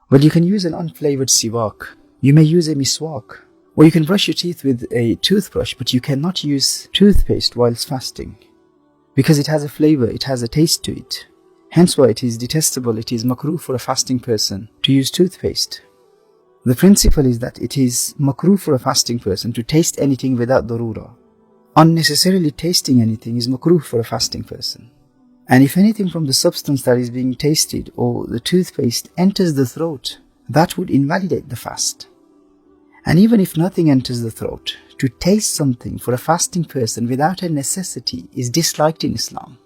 But you can use an unflavored siwak. You may use a miswak. Or you can brush your teeth with a toothbrush, but you cannot use toothpaste whilst fasting. Because it has a flavor, it has a taste to it. Hence why it is detestable, it is makruh for a fasting person to use toothpaste. The principle is that it is makruh for a fasting person to taste anything without darura. Unnecessarily tasting anything is makruh for a fasting person. And if anything from the substance that is being tasted or the toothpaste enters the throat, that would invalidate the fast. And even if nothing enters the throat, to taste something for a fasting person without a necessity is disliked in Islam.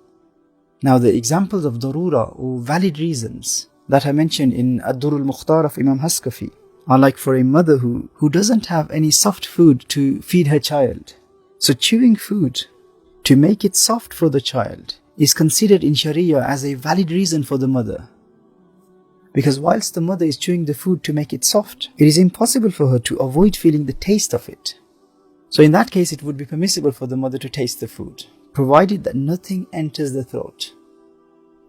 Now the examples of darura or valid reasons that I mentioned in Ad-Durrul Mukhtar of Imam Haskafi are like for a mother who doesn't have any soft food to feed her child. So chewing food to make it soft for the child is considered in Sharia as a valid reason for the mother. Because whilst the mother is chewing the food to make it soft, it is impossible for her to avoid feeling the taste of it. So in that case, it would be permissible for the mother to taste the food, provided that nothing enters the throat.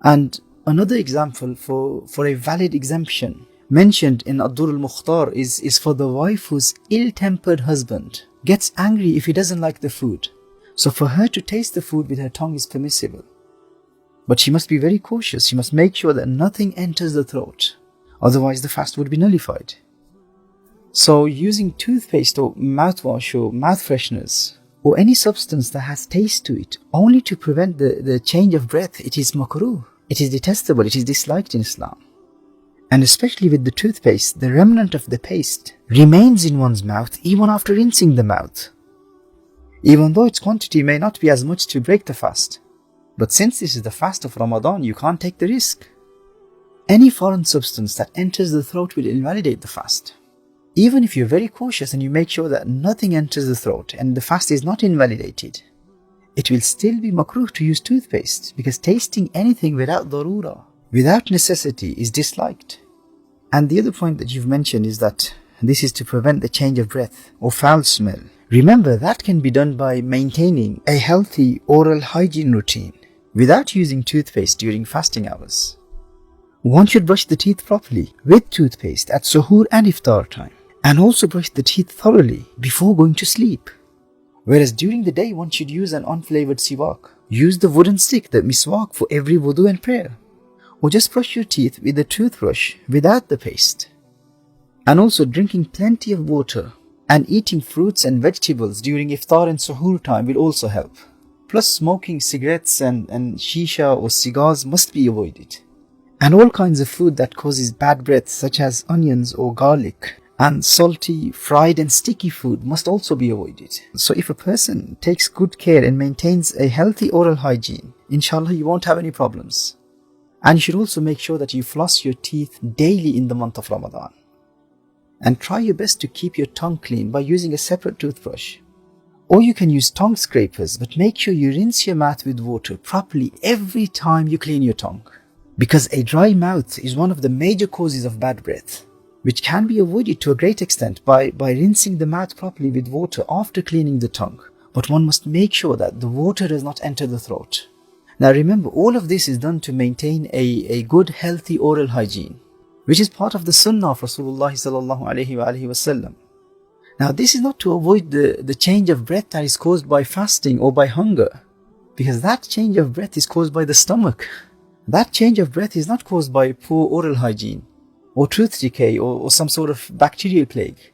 And another example for a valid exemption mentioned in Ad-Durrul Mukhtar is for the wife whose ill-tempered husband gets angry if he doesn't like the food. So for her to taste the food with her tongue is permissible. But she must be very cautious. She must make sure that nothing enters the throat. Otherwise the fast would be nullified. So using toothpaste or mouthwash or mouth fresheners or any substance that has taste to it only to prevent the change of breath, it is makruh. It is detestable. It is disliked in Islam. And especially with the toothpaste, the remnant of the paste remains in one's mouth even after rinsing the mouth. Even though its quantity may not be as much to break the fast. But since this is the fast of Ramadan, you can't take the risk. Any foreign substance that enters the throat will invalidate the fast. Even if you're very cautious and you make sure that nothing enters the throat and the fast is not invalidated, it will still be makruh to use toothpaste because tasting anything without darura, without necessity, is disliked. And the other point that you've mentioned is that this is to prevent the change of breath or foul smell. Remember, that can be done by maintaining a healthy oral hygiene routine without using toothpaste during fasting hours. One should brush the teeth properly with toothpaste at suhoor and iftar time, and also brush the teeth thoroughly before going to sleep. Whereas during the day, one should use an unflavored siwak. Use the wooden stick, the miswak, for every wudu and prayer. Or just brush your teeth with a toothbrush without the paste. And also drinking plenty of water and eating fruits and vegetables during iftar and suhoor time will also help. Plus smoking cigarettes and shisha or cigars must be avoided. And all kinds of food that causes bad breath such as onions or garlic and salty, fried and sticky food must also be avoided. So if a person takes good care and maintains a healthy oral hygiene, inshallah you won't have any problems. And you should also make sure that you floss your teeth daily in the month of Ramadan. And try your best to keep your tongue clean by using a separate toothbrush. Or you can use tongue scrapers, but make sure you rinse your mouth with water properly every time you clean your tongue. Because a dry mouth is one of the major causes of bad breath, which can be avoided to a great extent by rinsing the mouth properly with water after cleaning the tongue. But one must make sure that the water does not enter the throat. Now remember, all of this is done to maintain a good, healthy oral hygiene, which is part of the sunnah of Rasulullah sallallahu alaihi wasallam. Now this is not to avoid the change of breath that is caused by fasting or by hunger, because that change of breath is caused by the stomach. That change of breath is not caused by poor oral hygiene, or tooth decay, or some sort of bacterial plague.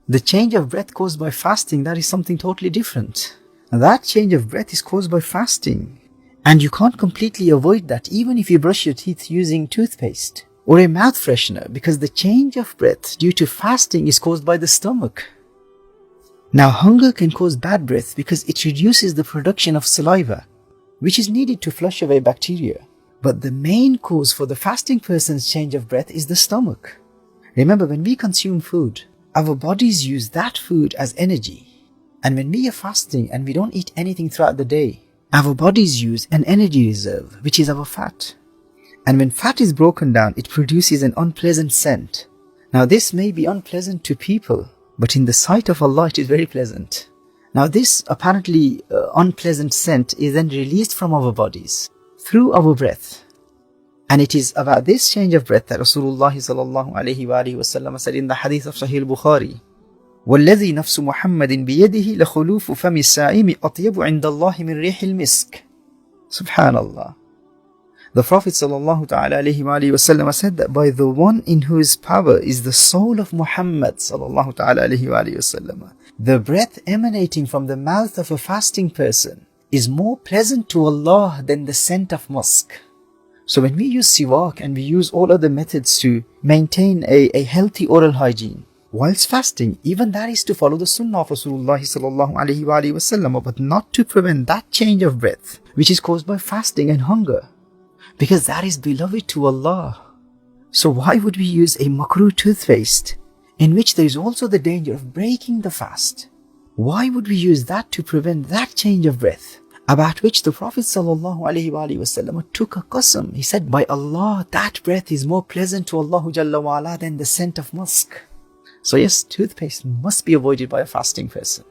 The change of breath caused by fasting, that is something totally different. And that change of breath is caused by fasting. And you can't completely avoid that even if you brush your teeth using toothpaste or a mouth freshener, because the change of breath due to fasting is caused by the stomach. Now hunger can cause bad breath because it reduces the production of saliva, which is needed to flush away bacteria. But the main cause for the fasting person's change of breath is the stomach. Remember, when we consume food, our bodies use that food as energy. And when we are fasting and we don't eat anything throughout the day, our bodies use an energy reserve, which is our fat. And when fat is broken down, it produces an unpleasant scent. Now this may be unpleasant to people, but in the sight of Allah it is very pleasant. Now this apparently unpleasant scent is then released from our bodies through our breath. And it is about this change of breath that Rasulullah sallallahu alayhi wa alihi wasallam said in the hadith of Sahih al-Bukhari, وَالَّذِي نَفْسُ مُحَمَّدٍ بِيَدِهِ لَخُلُوفُ فَمِ السَّائِمِ أَطْيَبُ عِنْدَ اللَّهِ مِنْ رِيحِ الْمِسْكِ. Subhanallah. The Prophet sallallahu ta'ala alayhi wa alihi wasallam said that by the one in whose power is the soul of Muhammad sallallahu ta'ala alayhi wa alihi wasallam, the breath emanating from the mouth of a fasting person is more pleasant to Allah than the scent of musk. So when we use siwak and we use all other methods to maintain a healthy oral hygiene whilst fasting, even that is to follow the sunnah of Rasulullah sallallahu alayhi wa alihi wasallam, but not to prevent that change of breath which is caused by fasting and hunger, because that is beloved to Allah. So why would we use a makruh toothpaste in which there is also the danger of breaking the fast? Why would we use that to prevent that change of breath about which the Prophet ﷺ took a qasam? He said, by Allah, that breath is more pleasant to Allah Jalla wa Ala than the scent of musk. So yes, toothpaste must be avoided by a fasting person.